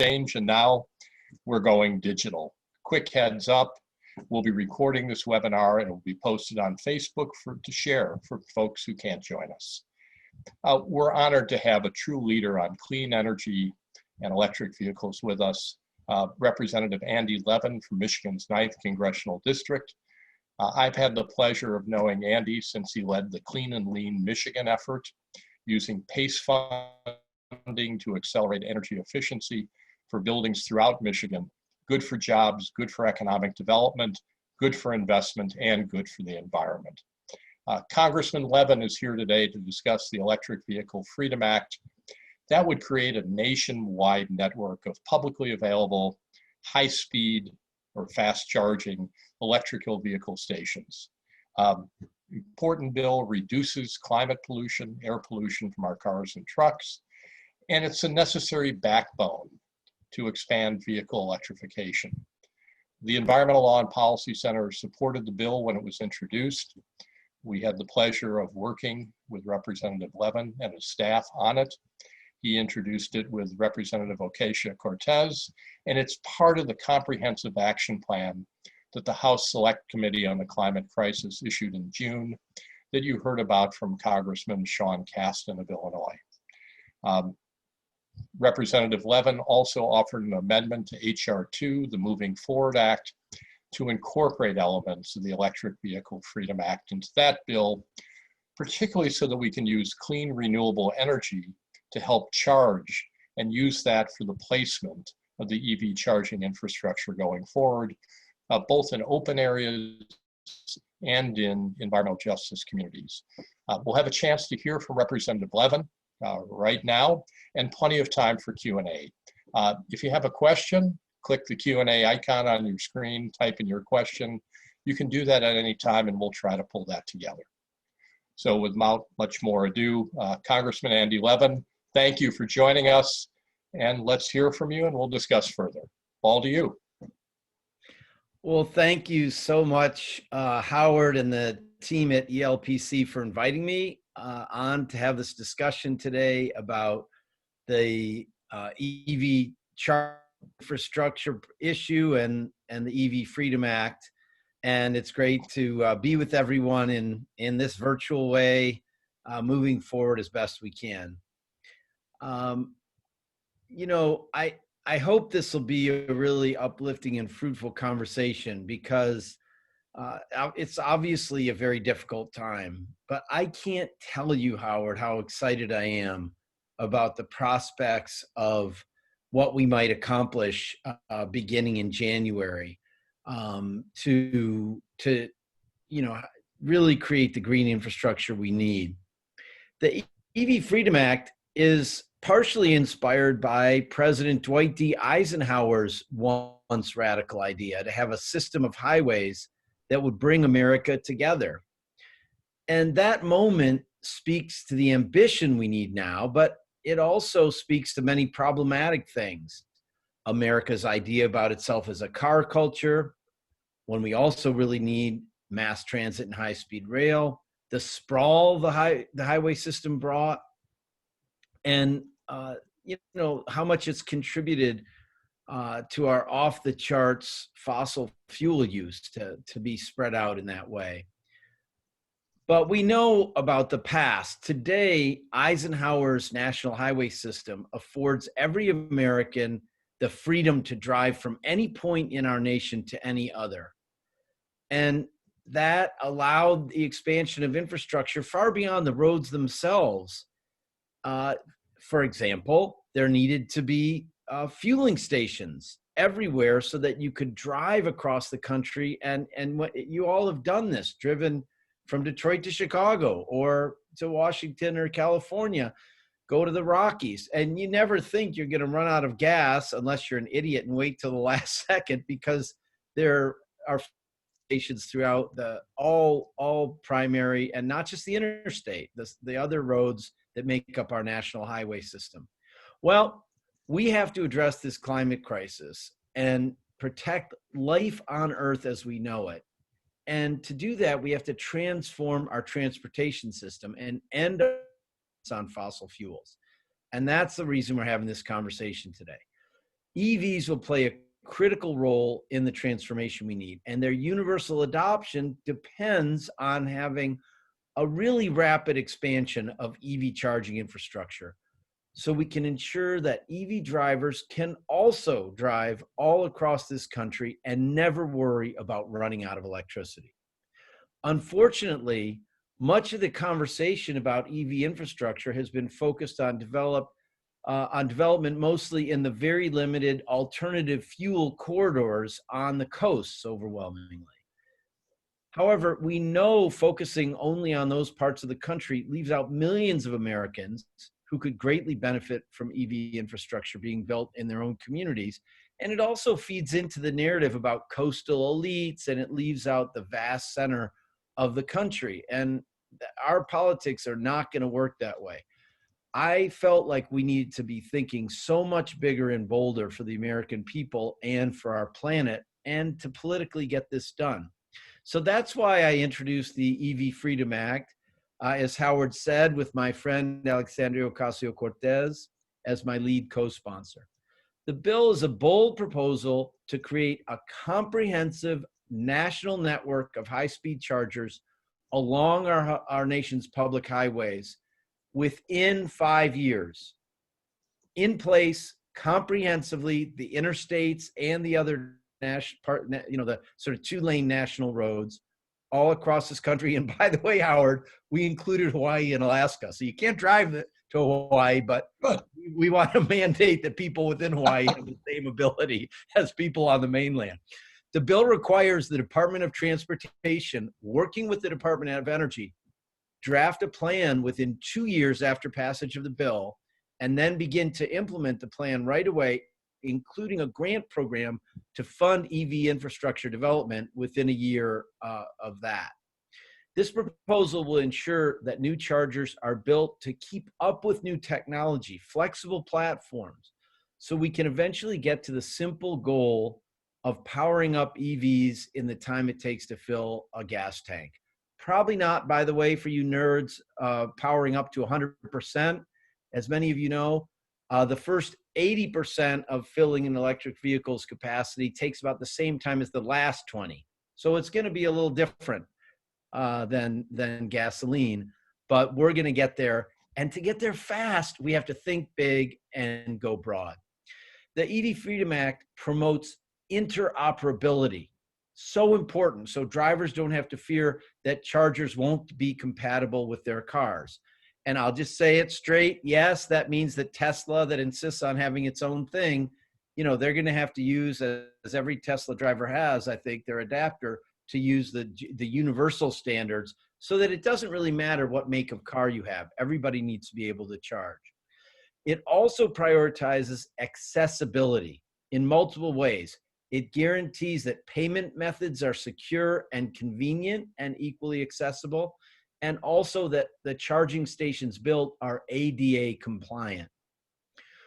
change, and now we're going digital. Quick heads up, we'll be recording this webinar and it will be posted on Facebook to share for folks who can't join us. We're honored to have a true leader on clean energy and electric vehicles with us, Representative Andy Levin from Michigan's 9th Congressional District. I've had the pleasure of knowing Andy since he led the Clean and Lean Michigan effort, using PACE funding to accelerate energy efficiency for buildings throughout Michigan. Good for jobs, good for economic development, good for investment, and good for the environment. Congressman Levin is here today to discuss the Electric Vehicle Freedom Act. That would create a nationwide network of publicly available, high-speed or fast-charging electrical vehicle stations. Important bill, reduces climate pollution, air pollution from our cars and trucks, and it's a necessary backbone to expand vehicle electrification. The Environmental Law and Policy Center supported the bill when it was introduced. We had the pleasure of working with Representative Levin and his staff on it. He introduced it with Representative Ocasio-Cortez, and it's part of the comprehensive action plan that the House Select Committee on the Climate Crisis issued in June that you heard about from Congressman Sean Casten of Illinois. Representative Levin also offered an amendment to H.R. 2, the Moving Forward Act, to incorporate elements of the Electric Vehicle Freedom Act into that bill, particularly so that we can use clean, renewable energy to help charge and use that for the placement of the EV charging infrastructure going forward, both in open areas and in environmental justice communities. We'll have a chance to hear from Representative Levin right now, and plenty of time for Q&A. If you have a question, click the Q&A icon on your screen, type in your question. You can do that at any time and we'll try to pull that together. So without much more ado, Congressman Andy Levin, thank you for joining us, and let's hear from you and we'll discuss further. Ball to you. Well, thank you so much, Howard and the team at ELPC for inviting me on to have this discussion today about the EV charge infrastructure issue and the EV Freedom Act. And it's great to be with everyone in this virtual way, moving forward as best we can. You know, I hope this will be a really uplifting and fruitful conversation because it's obviously a very difficult time, but I can't tell you, Howard, how excited I am about the prospects of what we might accomplish beginning in January to you know, really create the green infrastructure we need. The EV Freedom Act is partially inspired by President Dwight D. Eisenhower's once radical idea to have a system of highways that would bring America together. And that moment speaks to the ambition we need now, but it also speaks to many problematic things. America's idea about itself as a car culture, when we also really need mass transit and high-speed rail, the sprawl the highway system brought, and you know, how much it's contributed to our off-the-charts fossil fuel use to be spread out in that way. But we know about the past. Today, Eisenhower's national highway system affords every American the freedom to drive from any point in our nation to any other. And that allowed the expansion of infrastructure far beyond the roads themselves. For example, there needed to be fueling stations everywhere so that you could drive across the country. And you all have done this, driven from Detroit to Chicago or to Washington or California, go to the Rockies. And you never think you're going to run out of gas unless you're an idiot and wait till the last second, because there are stations throughout all primary and not just the interstate, the other roads that make up our national highway system. Well, we have to address this climate crisis and protect life on Earth as we know it. And to do that, we have to transform our transportation system and end on fossil fuels. And that's the reason we're having this conversation today. EVs will play a critical role in the transformation we need, and their universal adoption depends on having a really rapid expansion of EV charging infrastructure, so we can ensure that EV drivers can also drive all across this country and never worry about running out of electricity. Unfortunately, much of the conversation about EV infrastructure has been focused on development mostly in the very limited alternative fuel corridors on the coasts overwhelmingly. However, we know focusing only on those parts of the country leaves out millions of Americans who could greatly benefit from EV infrastructure being built in their own communities. And it also feeds into the narrative about coastal elites, and it leaves out the vast center of the country. And our politics are not going to work that way. I felt like we needed to be thinking so much bigger and bolder for the American people and for our planet, and to politically get this done. So that's why I introduced the EV Freedom Act, as Howard said, with my friend Alexandria Ocasio-Cortez as my lead co-sponsor. The bill is a bold proposal to create a comprehensive national network of high-speed chargers along our nation's public highways within 5 years, in place comprehensively, the interstates and the other the sort of 2-lane national roads all across this country. And by the way, Howard, we included Hawaii and Alaska. So you can't drive to Hawaii, but we want to mandate that people within Hawaii have the same ability as people on the mainland. The bill requires the Department of Transportation, working with the Department of Energy, draft a plan within 2 years after passage of the bill, and then begin to implement the plan right away, including a grant program to fund EV infrastructure development within a year of that. This proposal will ensure that new chargers are built to keep up with new technology, flexible platforms, so we can eventually get to the simple goal of powering up EVs in the time it takes to fill a gas tank. Probably not, by the way, for you nerds, powering up to 100%. As many of you know, the first 80% of filling an electric vehicle's capacity takes about the same time as the last 20. So it's going to be a little different than gasoline, but we're going to get there. And to get there fast, we have to think big and go broad. The EV Freedom Act promotes interoperability. So important, so drivers don't have to fear that chargers won't be compatible with their cars. And I'll just say it straight. Yes, that means that Tesla, that insists on having its own thing, they're going to have to use, as every Tesla driver has, I think, their adapter to use the universal standards, so that it doesn't really matter what make of car you have. Everybody needs to be able to charge. It also prioritizes accessibility in multiple ways. It guarantees that payment methods are secure and convenient and equally accessible, and also that the charging stations built are ADA compliant.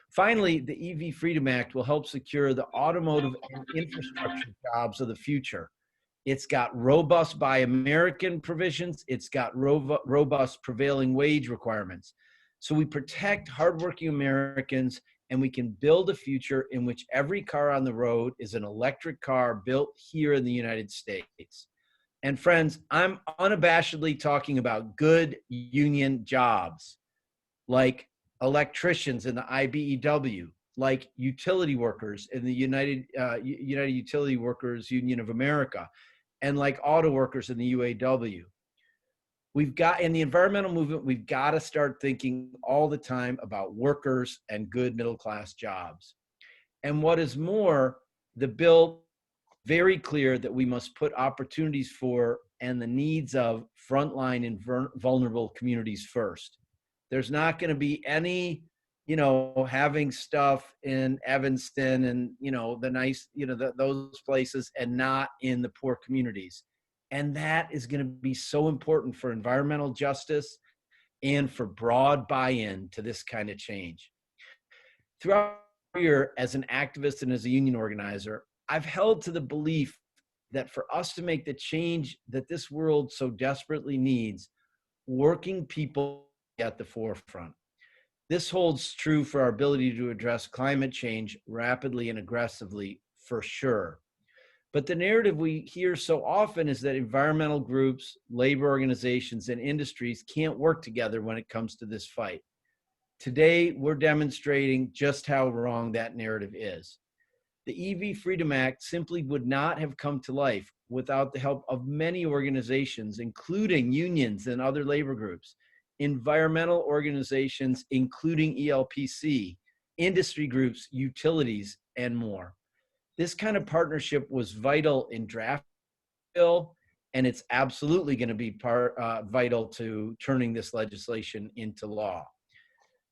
Finally, the EV Freedom Act will help secure the automotive and infrastructure jobs of the future. It's got robust Buy American provisions. It's got robust prevailing wage requirements. So we protect hardworking Americans, and we can build a future in which every car on the road is an electric car built here in the United States. And friends, I'm unabashedly talking about good union jobs, like electricians in the IBEW, like utility workers in the United Utility Workers Union of America, and like auto workers in the UAW. In the environmental movement, we've got to start thinking all the time about workers and good middle-class jobs. And what is more, the bill very clear that we must put opportunities for and the needs of frontline and vulnerable communities first. There's not going to be any, having stuff in Evanston and, the nice, those places, and not in the poor communities. And that is going to be so important for environmental justice and for broad buy-in to this kind of change. Throughout my career as an activist and as a union organizer, I've held to the belief that for us to make the change that this world so desperately needs, working people at the forefront. This holds true for our ability to address climate change rapidly and aggressively, for sure. But the narrative we hear so often is that environmental groups, labor organizations, and industries can't work together when it comes to this fight. Today, we're demonstrating just how wrong that narrative is. The EV Freedom Act simply would not have come to life without the help of many organizations, including unions and other labor groups, environmental organizations, including ELPC, industry groups, utilities, and more. This kind of partnership was vital in draft bill, and it's absolutely going to be vital to turning this legislation into law.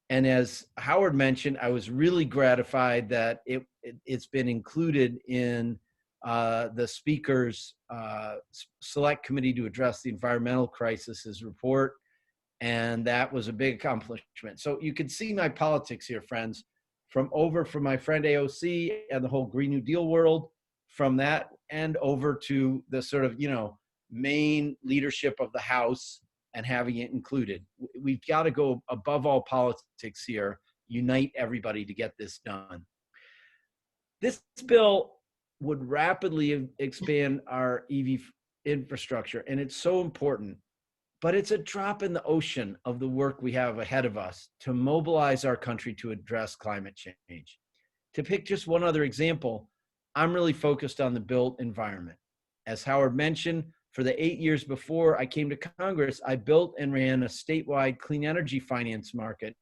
And as Howard mentioned, I was really gratified that it's been included in the Speaker's Select Committee to Address the Environmental Crisis' report, and that was a big accomplishment. So you can see my politics here, friends, from my friend AOC and the whole Green New Deal world, from that and over to the sort of, main leadership of the House and having it included. We've got to go above all politics here, unite everybody to get this done. This bill would rapidly expand our EV infrastructure, and it's so important, but it's a drop in the ocean of the work we have ahead of us to mobilize our country to address climate change. To pick just one other example, I'm really focused on the built environment. As Howard mentioned, for the 8 years before I came to Congress, I built and ran a statewide clean energy finance market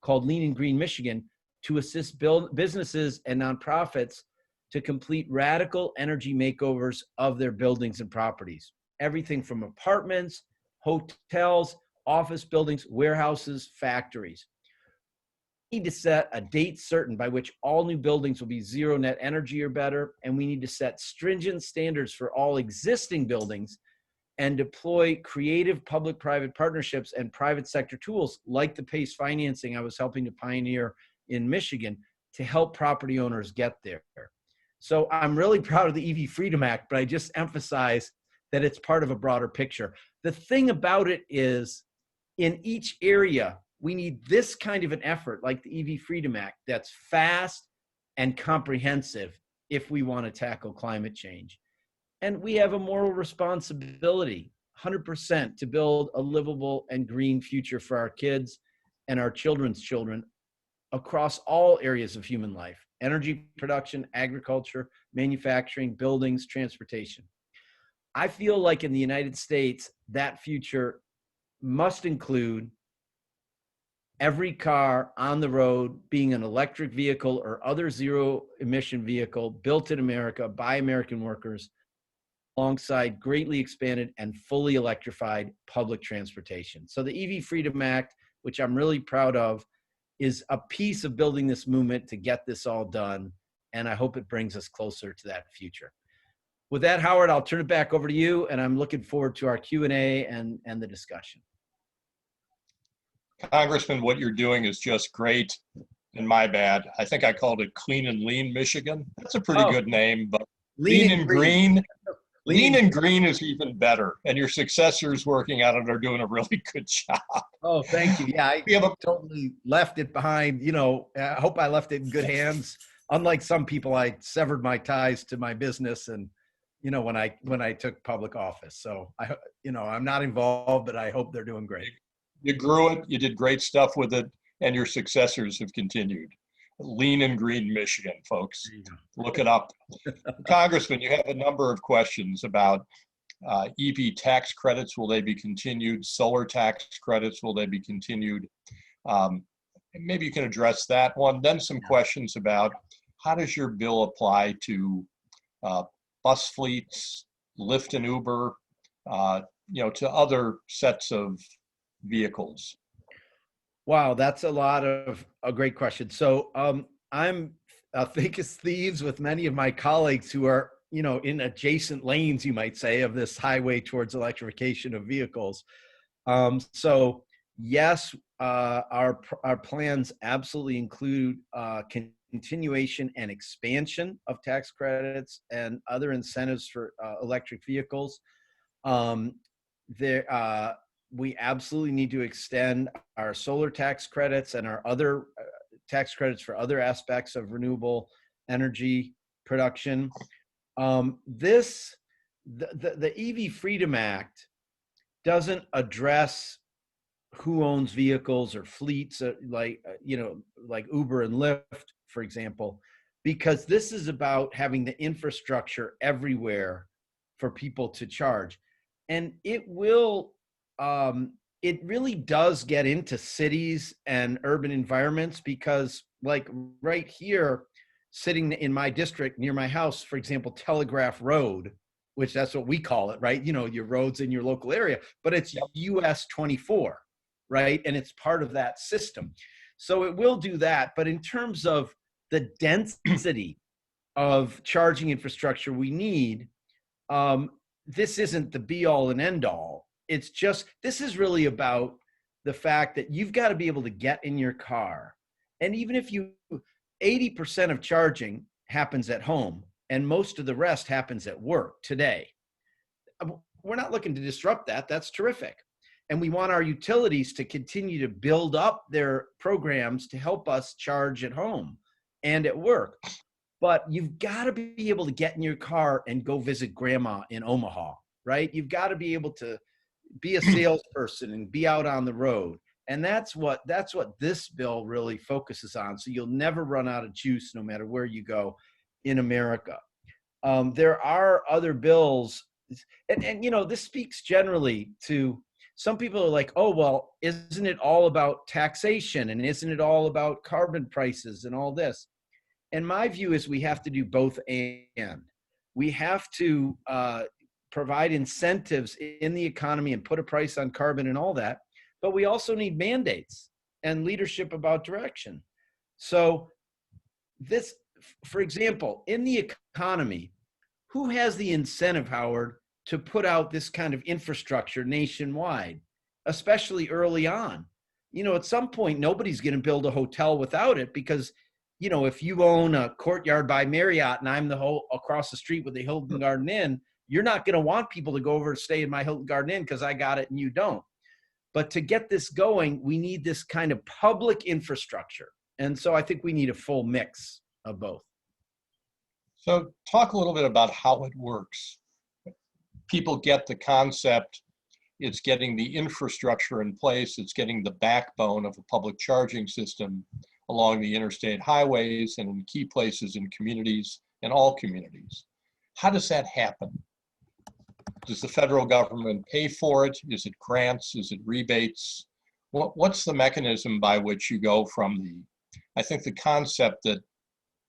called Lean and Green Michigan to assist businesses and nonprofits to complete radical energy makeovers of their buildings and properties. Everything from apartments, hotels, office buildings, warehouses, factories. We need to set a date certain by which all new buildings will be zero net energy or better, and we need to set stringent standards for all existing buildings and deploy creative public-private partnerships and private sector tools like the PACE financing I was helping to pioneer in Michigan to help property owners get there. So I'm really proud of the EV Freedom Act, but I just emphasize that it's part of a broader picture. The thing about it is, in each area, we need this kind of an effort like the EV Freedom Act that's fast and comprehensive if we want to tackle climate change. And we have a moral responsibility, 100%, to build a livable and green future for our kids and our children's children across all areas of human life: energy production, agriculture, manufacturing, buildings, transportation. I feel like in the United States, that future must include every car on the road being an electric vehicle or other zero emission vehicle built in America by American workers, alongside greatly expanded and fully electrified public transportation. So the EV Freedom Act, which I'm really proud of, is a piece of building this movement to get this all done. And I hope it brings us closer to that future. With that, Howard, I'll turn it back over to you, and I'm looking forward to our Q&A and the discussion. Congressman, what you're doing is just great. And my bad, I think I called it Clean and Lean Michigan. That's a pretty good name, but Lean and Green. Lean and Green is even better. And your successors working on it are doing a really good job. Oh, thank you. Yeah, I totally left it behind. I hope I left it in good hands. Unlike some people, I severed my ties to my business and, when I took public office. So I'm not involved, but I hope they're doing great. You grew it, you did great stuff with it, and your successors have continued. Lean and Green Michigan, folks. Look it up. Congressman, you have a number of questions about EV tax credits. Will they be continued? Solar tax credits, will they be continued? Maybe you can address that one. Then some questions about how does your bill apply to bus fleets, Lyft and Uber, to other sets of vehicles? Wow, that's a great question. So I'm thick as thieves with many of my colleagues who are, in adjacent lanes, you might say, of this highway towards electrification of vehicles. So yes, our plans absolutely include continuation and expansion of tax credits and other incentives for electric vehicles. we absolutely need to extend our solar tax credits and our other tax credits for other aspects of renewable energy production. The EV Freedom Act doesn't address who owns vehicles or fleets, like Uber and Lyft, for example, because this is about having the infrastructure everywhere for people to charge. And it really does get into cities and urban environments, because like right here, sitting in my district near my house, for example, Telegraph Road, which that's what we call it, right? Your roads in your local area, but it's US 24, right? And it's part of that system. So it will do that. But in terms of the density of charging infrastructure we need, this isn't the be all and end all. It's just, this is really about the fact that you've got to be able to get in your car. And even if 80% of charging happens at home and most of the rest happens at work today. We're not looking to disrupt that. That's terrific. And we want our utilities to continue to build up their programs to help us charge at home and at work. But you've got to be able to get in your car and go visit grandma in Omaha, right? You've got to be able to be a salesperson and be out on the road. And that's what this bill really focuses on. So you'll never run out of juice no matter where you go in America. There are other bills, and this speaks generally to some people are like, oh, well, isn't it all about taxation, and isn't it all about carbon prices and all this? And my view is we have to do both, and we have to provide incentives in the economy and put a price on carbon and all that. But we also need mandates and leadership about direction. So this, for example, in the economy, who has the incentive, Howard, to put out this kind of infrastructure nationwide, especially early on? At some point, nobody's going to build a hotel without it, because, if you own a Courtyard by Marriott and I'm across the street with the Hilton Garden Inn, you're not going to want people to go over to stay in my Hilton Garden Inn because I got it and you don't. But to get this going, we need this kind of public infrastructure. And so I think we need a full mix of both. So talk a little bit about how it works. People get the concept. It's getting the infrastructure in place. It's getting the backbone of a public charging system along the interstate highways and in key places in communities, in all communities. How does that happen? Does the federal government pay for it? Is it grants? Is it rebates? What's the mechanism by which you go from I think the concept that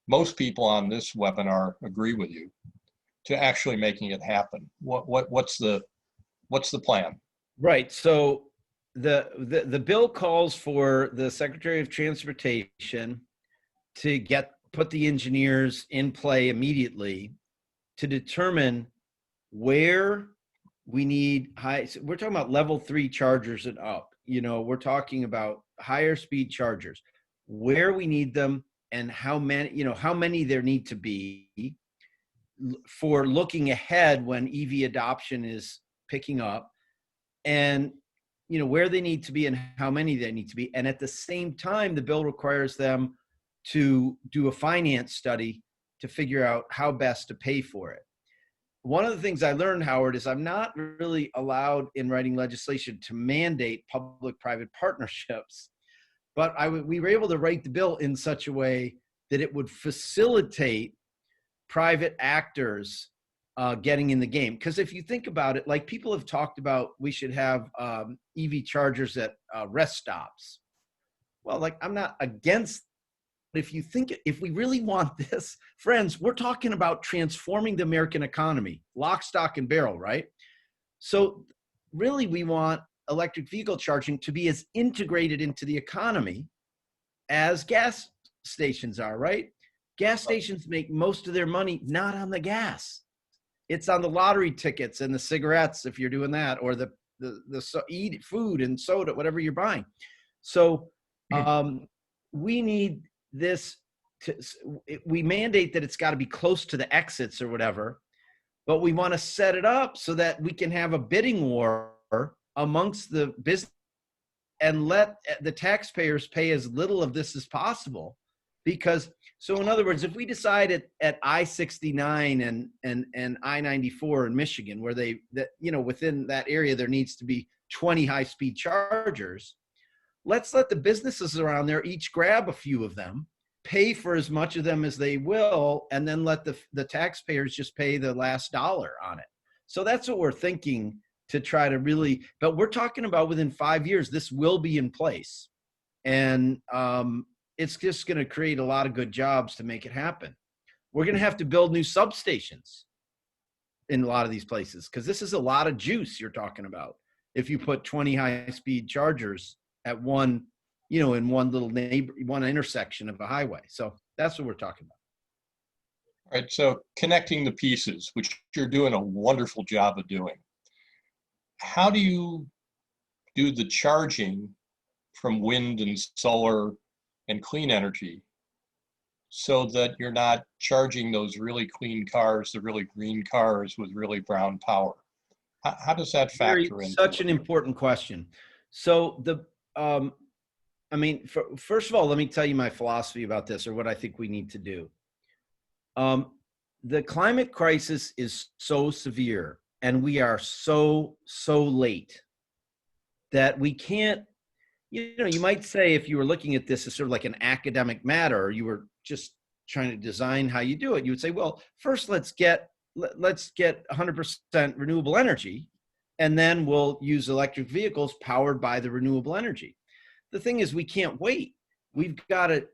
most people on this webinar agree with you, to actually making it happen? What's the plan? Right. So the bill calls for the Secretary of Transportation to put the engineers in play immediately to determine where we need we're talking about level 3 chargers and up. We're talking about higher speed chargers, where we need them and how many there need to be for looking ahead when EV adoption is picking up, and where they need to be and how many they need to be. And at the same time, the bill requires them to do a finance study to figure out how best to pay for it. One of the things I learned, Howard, is I'm not really allowed in writing legislation to mandate public-private partnerships, but we were able to write the bill in such a way that it would facilitate private actors getting in the game. Because if you think about it, like people have talked about, we should have EV chargers at rest stops. Well, like I'm not against. If we really want this, friends, we're talking about transforming the American economy, lock, stock, and barrel, right? So really, we want electric vehicle charging to be as integrated into the economy as gas stations are, right? Gas stations make most of their money not on the gas. It's on the lottery tickets and the cigarettes, if you're doing that, or the eat food and soda, whatever you're buying. So we need this we mandate that it's got to be close to the exits or whatever, but we want to set it up so that we can have a bidding war amongst the business and let the taxpayers pay as little of this as possible. Because, so in other words, if we decide at I-69 and I-94 in Michigan, where within that area, there needs to be 20 high-speed chargers, let's let the businesses around there each grab a few of them, pay for as much of them as they will, and then let the taxpayers just pay the last dollar on it. So that's what we're thinking, to try to really, but we're talking about within 5 years, this will be in place. And it's just going to create a lot of good jobs to make it happen. We're going to have to build new substations in a lot of these places, because this is a lot of juice you're talking about. If you put 20 high-speed chargers at one, in one little one intersection of a highway. So that's what we're talking about. All right, so connecting the pieces, which you're doing a wonderful job of doing. How do you do the charging from wind and solar and clean energy so that you're not charging those really clean cars, the really green cars with really brown power? How does that factor in? Such an important question. So first of all, let me tell you my philosophy about this, or what I think we need to do. The climate crisis is so severe, and we are so late, that we can't, you might say, if you were looking at this as sort of like an academic matter, or you were just trying to design how you do it, you would say, well, first let's get 100% renewable energy, and then we'll use electric vehicles powered by the renewable energy. The thing is, we can't wait. We've got to,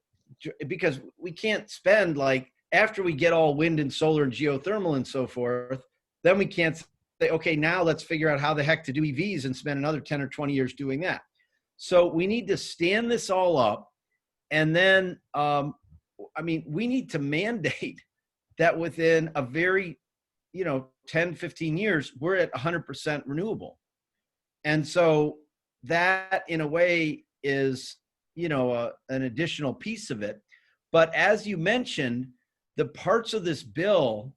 because we can't spend, like, after we get all wind and solar and geothermal and so forth, then we can't say, okay, now let's figure out how the heck to do EVs and spend another 10 or 20 years doing that. So we need to stand this all up. And then, we need to mandate that within a very, 10, 15 years, we're at 100% renewable. And so that, in a way, is, an additional piece of it. But as you mentioned, the parts of this bill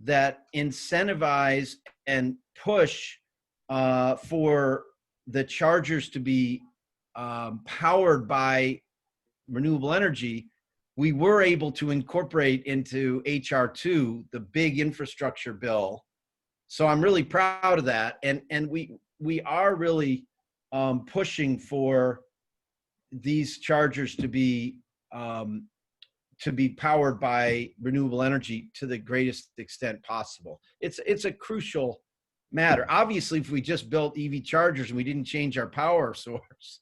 that incentivize and push for the chargers to be powered by renewable energy, we were able to incorporate into HR 2, the big infrastructure bill. So I'm really proud of that. And we are really pushing for these chargers to be powered by renewable energy to the greatest extent possible. It's a crucial matter. Obviously, if we just built EV chargers and we didn't change our power source,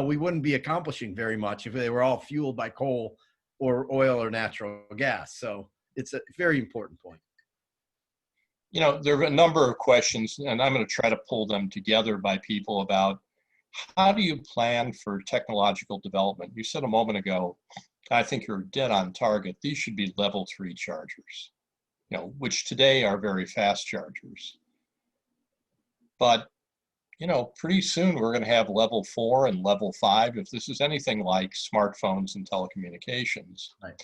we wouldn't be accomplishing very much if they were all fueled by coal or oil or natural gas. So it's a very important point. There are a number of questions, and I'm going to try to pull them together by people about how do you plan for technological development? You said a moment ago, I think you're dead on target. These should be level 3 chargers, which today are very fast chargers. But, pretty soon we're going to have level 4 and level 5, if this is anything like smartphones and telecommunications. Right.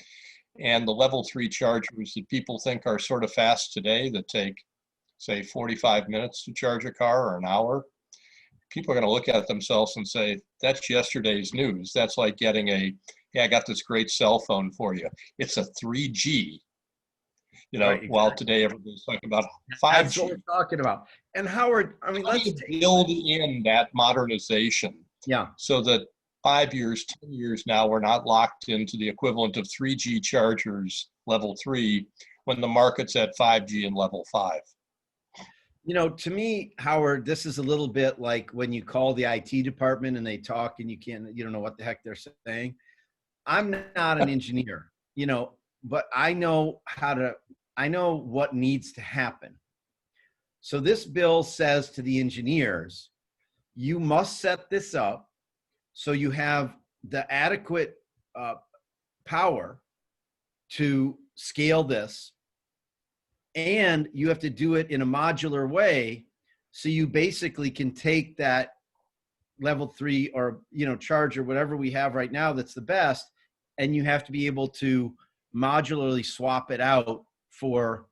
And the level 3 chargers that people think are sort of fast today, that take, say, 45 minutes to charge a car, or an hour, people are going to look at themselves and say, that's yesterday's news. That's like getting I got this great cell phone for you. It's a 3G, Right, exactly. While today everybody's talking about 5G. That's what we're talking about. And Howard, How do you build in that modernization? Yeah. So that 5 years, 10 years now, we're not locked into the equivalent of 3G chargers, level 3, when the market's at 5G and level 5. To me, Howard, this is a little bit like when you call the IT department and they talk and you don't know what the heck they're saying. I'm not an engineer, but I know what needs to happen. So this bill says to the engineers, you must set this up so you have the adequate power to scale this. And you have to do it in a modular way. So you basically can take that level 3 or, charger, whatever we have right now that's the best, and you have to be able to modularly swap it out for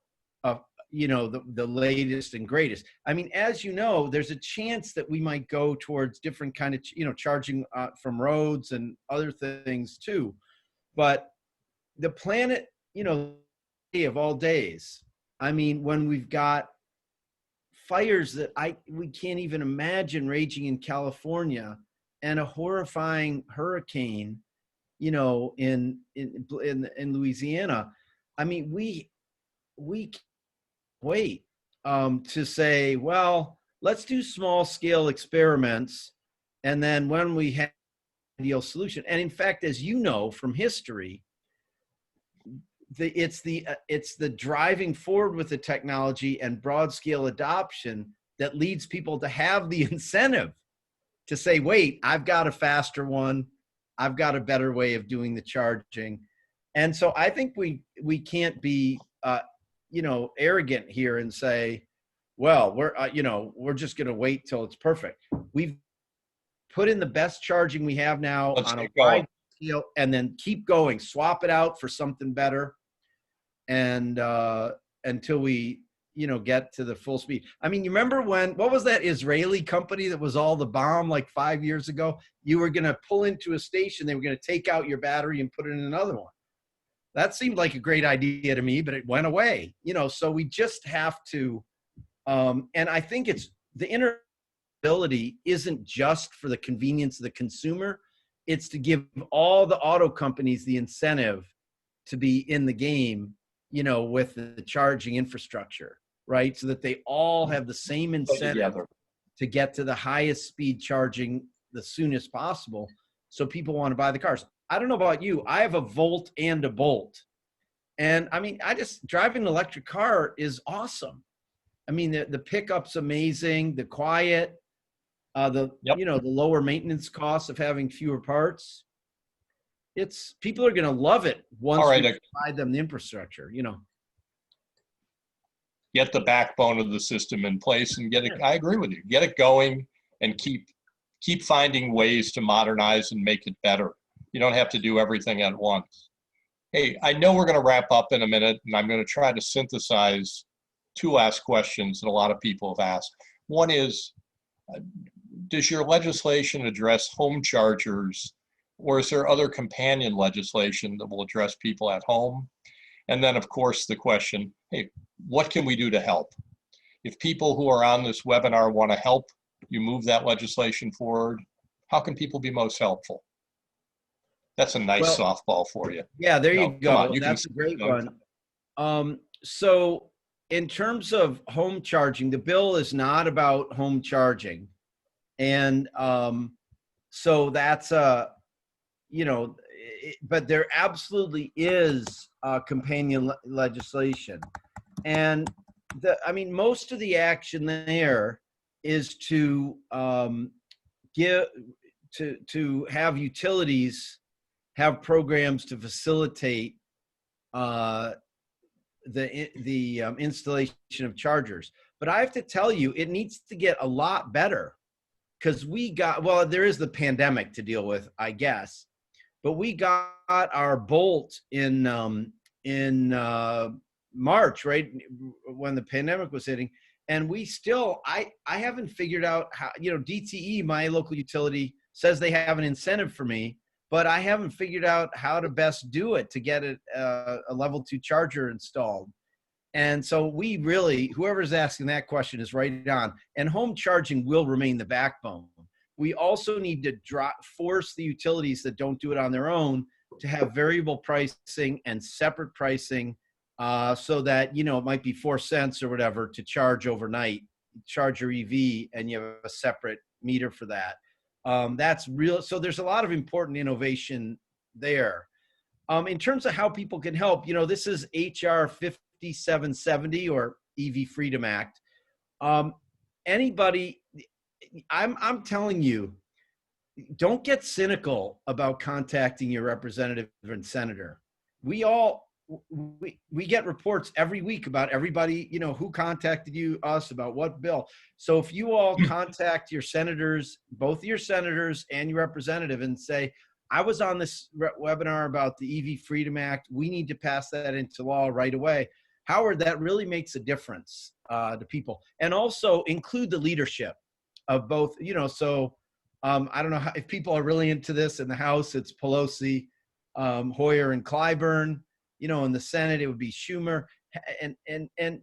the latest and greatest. I mean, as you know, there's a chance that we might go towards different kind of, charging from roads and other things too. But the planet, day of all days, I mean, when we've got fires that we can't even imagine raging in California, and a horrifying hurricane, in Louisiana. I mean, we can't wait to say, well, let's do small scale experiments, and then when we have an ideal solution. And in fact, as you know from history, it's the driving forward with the technology and broad scale adoption that leads people to have the incentive to say, wait, I've got a faster one. I've got a better way of doing the charging. And so I think we can't be, arrogant here and say, well, we're just going to wait till it's perfect. We've put in the best charging we have now on a wide scale, and then keep going, swap it out for something better. And until we, get to the full speed. I mean, you remember what was that Israeli company that was all the bomb like 5 years ago? You were going to pull into a station, they were going to take out your battery and put it in another one. That seemed like a great idea to me, but it went away, so we just have to, and I think it's the interoperability isn't just for the convenience of the consumer. It's to give all the auto companies the incentive to be in the game, with the charging infrastructure, right? So that they all have the same incentive to get to the highest speed charging the soonest possible. So people want to buy the cars. I don't know about you. I have a Volt and a Bolt. And I mean, driving an electric car is awesome. I mean, the pickup's amazing, the quiet, the lower maintenance costs of having fewer parts. People are going to love it once we provide them the infrastructure, Get the backbone of the system in place and get it. I agree with you. Get it going and keep finding ways to modernize and make it better. You don't have to do everything at once. Hey, I know we're going to wrap up in a minute, and I'm going to try to synthesize two last questions that a lot of people have asked. One is, does your legislation address home chargers, or is there other companion legislation that will address people at home? And then, of course, the question, hey, what can we do to help? If people who are on this webinar want to help you move that legislation forward, how can people be most helpful? That's a nice softball for you. Yeah, there you go. That's a great one. So in terms of home charging, the bill is not about home charging. And so that's but there absolutely is companion legislation. And most of the action there is to have utilities have programs to facilitate the installation of chargers. But I have to tell you, it needs to get a lot better, because there is the pandemic to deal with, I guess, but we got our Bolt in March, right when the pandemic was hitting, and we still, I haven't figured out how, DTE, my local utility, says they have an incentive for me, but I haven't figured out how to best do it to get a level 2 charger installed. And so we really, whoever's asking that question is right on. And home charging will remain the backbone. We also need to force the utilities that don't do it on their own to have variable pricing and separate pricing, so that, it might be 4 cents or whatever to charge overnight, charge your EV, and you have a separate meter for that. That's real. So there's a lot of important innovation there. In terms of how people can help, this is HR 5770 or EV Freedom Act. Anybody, I'm telling you, don't get cynical about contacting your representative and senator. We get reports every week about everybody, who contacted us about what bill. So if you all contact your senators, both your senators and your representative, and say, I was on this webinar about the EV Freedom Act, we need to pass that into law right away. Howard, that really makes a difference to people. And also include the leadership of both, so I don't know if people are really into this. In the House, it's Pelosi, Hoyer, and Clyburn. In the Senate, it would be Schumer, and and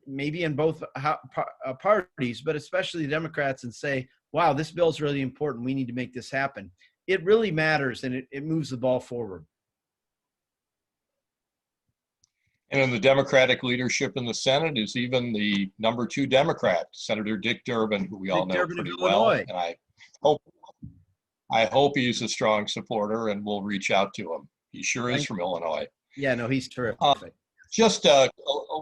maybe in both parties, but especially the Democrats, and say, wow, this bill's really important. We need to make this happen. It really matters, and it moves the ball forward. And in the Democratic leadership in the Senate is even the number 2 Democrat, Senator Dick Durbin, who we all know pretty well. And I hope he's a strong supporter, and we'll reach out to him. He sure is from Illinois. Yeah, no, he's terrific. Just a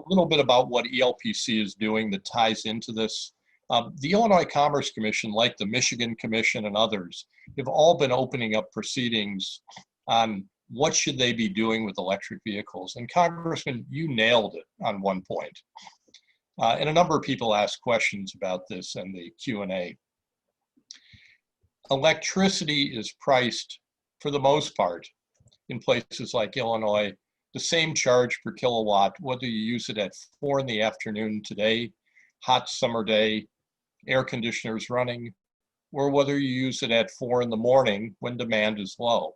little bit about what ELPC is doing that ties into this. The Illinois Commerce Commission, like the Michigan Commission and others, have all been opening up proceedings on what should they be doing with electric vehicles. And Congressman, you nailed it on one point. And a number of people asked questions about this in the Q&A. Electricity is priced, for the most part, in places like Illinois, the same charge per kilowatt, whether you use it at 4 in the afternoon today, hot summer day, air conditioners running, or whether you use it at 4 in the morning when demand is low.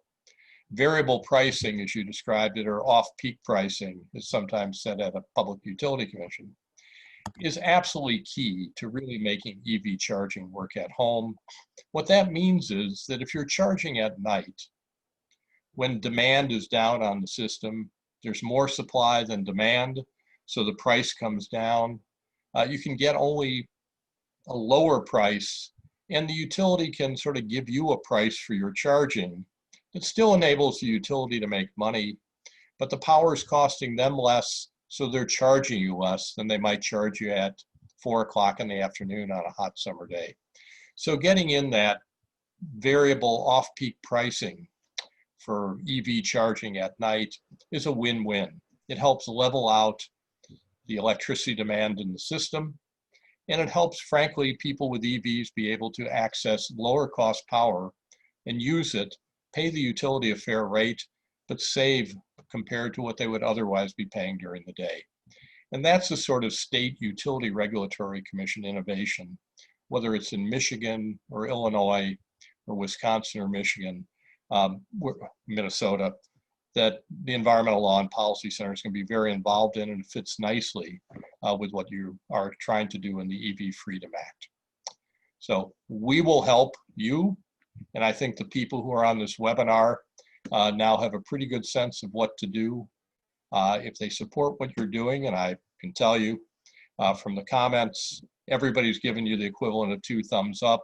Variable pricing, as you described it, or off-peak pricing, is sometimes said at a public utility commission, is absolutely key to really making EV charging work at home. What that means is that if you're charging at night, when demand is down on the system, there's more supply than demand, so the price comes down. You can get only a lower price, and the utility can sort of give you a price for your charging. It still enables the utility to make money, but the power is costing them less, so they're charging you less than they might charge you at 4 o'clock in the afternoon on a hot summer day. So getting in that variable off-peak pricing for EV charging at night is a win-win. It helps level out the electricity demand in the system, and it helps, frankly, people with EVs be able to access lower cost power and use it, pay the utility a fair rate, but save compared to what they would otherwise be paying during the day. And that's the sort of state utility regulatory commission innovation, whether it's in Michigan or Illinois or Wisconsin or Michigan, Minnesota, that the Environmental Law and Policy Center is going to be very involved in, and it fits nicely with what you are trying to do in the EV Freedom Act. So we will help you, and I think the people who are on this webinar now have a pretty good sense of what to do if they support what you're doing. And I can tell you from the comments, everybody's given you the equivalent of 2 thumbs up.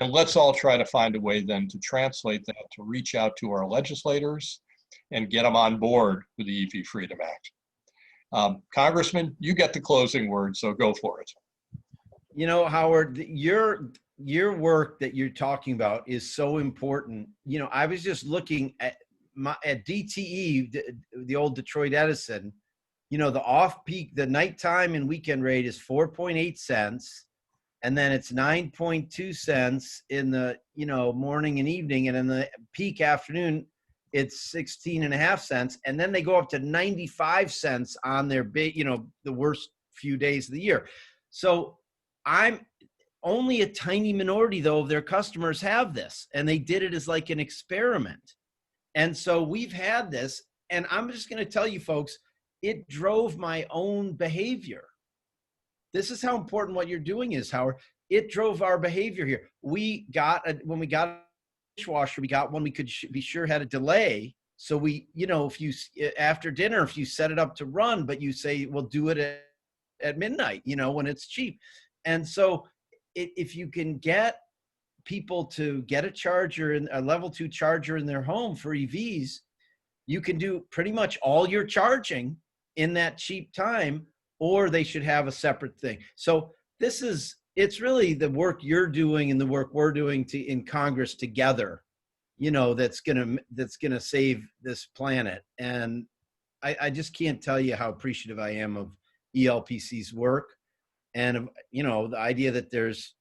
And let's all try to find a way then to translate that, to reach out to our legislators and get them on board with the EV Freedom Act. Congressman, you get the closing word, so go for it. Howard, your work that you're talking about is so important. I was just looking at DTE, the old Detroit Edison. The off-peak, the nighttime and weekend rate is 4.8 cents. And then it's 9.2 cents in the, morning and evening. And in the peak afternoon, it's 16.5 cents. And then they go up to 95 cents on their big, the worst few days of the year. So I'm only a tiny minority, though, of their customers have this. And they did it as like an experiment. And so we've had this. And I'm just going to tell you, folks, it drove my own behavior. This is how important what you're doing is, Howard. It drove our behavior here. When we got a dishwasher, we got one we could be sure had a delay. So we, if you, after dinner, if you set it up to run, but you say, well, do it at midnight, when it's cheap. And so if you can get people to get a charger, a level 2 charger in their home for EVs, you can do pretty much all your charging in that cheap time, or they should have a separate thing. So it's really the work you're doing and the work we're doing in Congress together, that's gonna save this planet. And I just can't tell you how appreciative I am of ELPC's work, and the idea that there's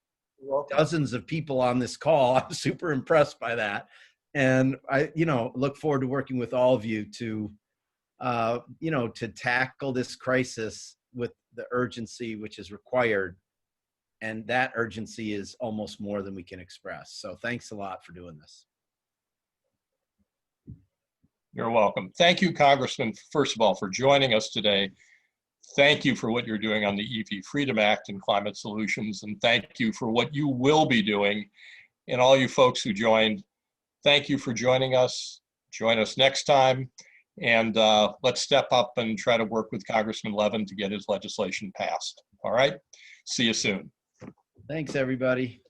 dozens of people on this call. I'm super impressed by that, and I look forward to working with all of you to to tackle this crisis with the urgency which is required. And that urgency is almost more than we can express. So thanks a lot for doing this. You're welcome. Thank you, Congressman, first of all, for joining us today. Thank you for what you're doing on the EV Freedom Act and climate solutions. And thank you for what you will be doing. And all you folks who joined, thank you for joining us. Join us next time. And let's step up and try to work with Congressman Levin to get his legislation passed. All right. See you soon. Thanks, everybody.